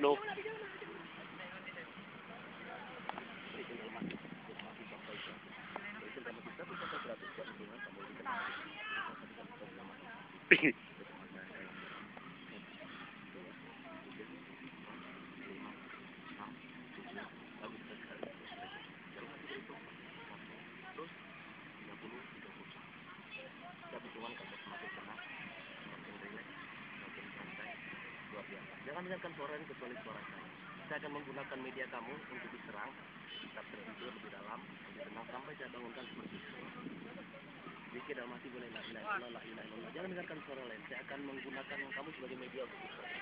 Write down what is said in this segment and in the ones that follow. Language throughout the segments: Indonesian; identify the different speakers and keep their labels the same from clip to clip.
Speaker 1: Loh.
Speaker 2: Jangan dengarkan suara ini kecuali suara saya. Saya akan menggunakan media kamu untuk diserang. Kita tertidur lebih dalam, lebih tenang sampai saya bangunkan seperti itu. Zikir dalam hati boleh la ilaha illallah, la ilaha illallah. Jangan dengarkan suara lain. Saya akan menggunakan kamu sebagai media untuk diserang.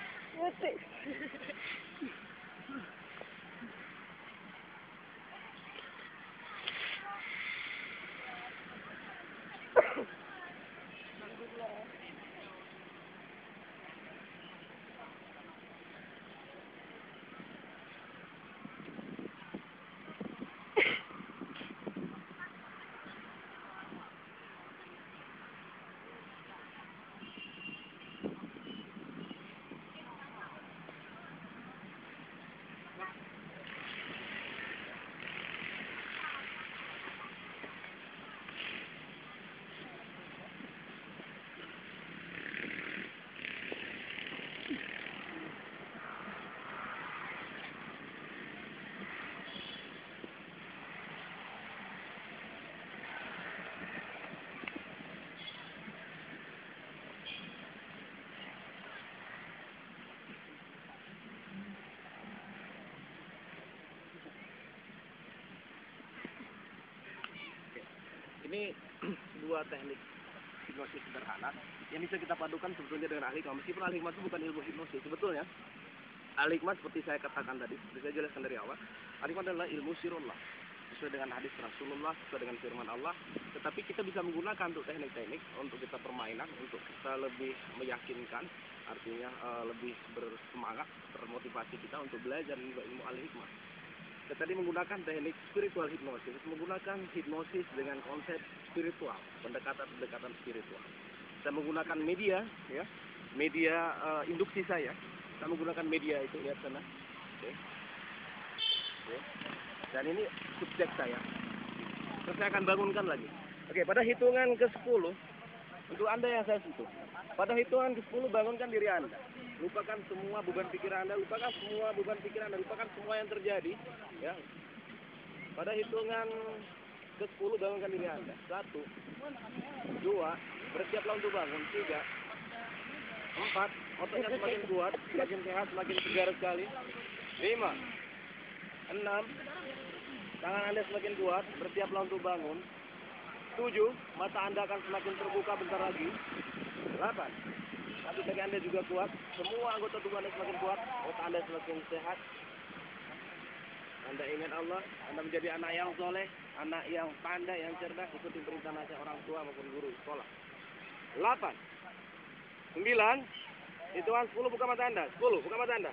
Speaker 2: Ini dua teknik hipnosis sederhana yang bisa kita padukan sebetulnya dengan ahli hikmah. Meskipun ahli hikmah itu bukan ilmu hipnosis sebetulnya. Ahli hikmah seperti saya katakan tadi, seperti saya jelaskan dari awal, ahli hikmah adalah ilmu sirullah sesuai dengan hadis Rasulullah, sesuai dengan firman Allah. Tetapi kita bisa menggunakan untuk teknik-teknik untuk kita permainan, untuk kita lebih meyakinkan, artinya lebih bersemangat, termotivasi kita untuk belajar ilmu ahli hikmah. Kita tadi menggunakan teknik spiritual hipnosis, menggunakan hipnosis dengan konsep spiritual, pendekatan spiritual. Kita menggunakan media, ya, media induksi saya. Kita menggunakan media itu, lihat sana. Oke. Oke. Dan ini subjek saya. Terus saya akan bangunkan lagi. Oke, pada hitungan ke-10, untuk Anda yang saya sentuh. Pada hitungan ke-10 bangunkan diri Anda. Lupakan semua beban pikiran Anda, lupakan semua beban pikiran Anda, lupakan semua yang terjadi. Ya. Pada hitungan ke-10 bangunkan diri Anda. 1, 2, bersiaplah untuk bangun. 3, 4, ototnya semakin kuat, semakin sehat, semakin segar sekali. 5, 6, tangan Anda semakin kuat, bersiaplah untuk bangun. 7, mata Anda akan semakin terbuka bentar lagi. 8, kaki kaki Anda juga kuat, semua anggota tubuh Anda semakin kuat, otak Anda semakin sehat. Anda ingat Allah, Anda menjadi anak yang soleh, anak yang pandai, yang cerdas, ikuti perintah nasihat orang tua maupun guru sekolah. 8, 9, hitungan 10 buka mata Anda, 10 buka mata Anda.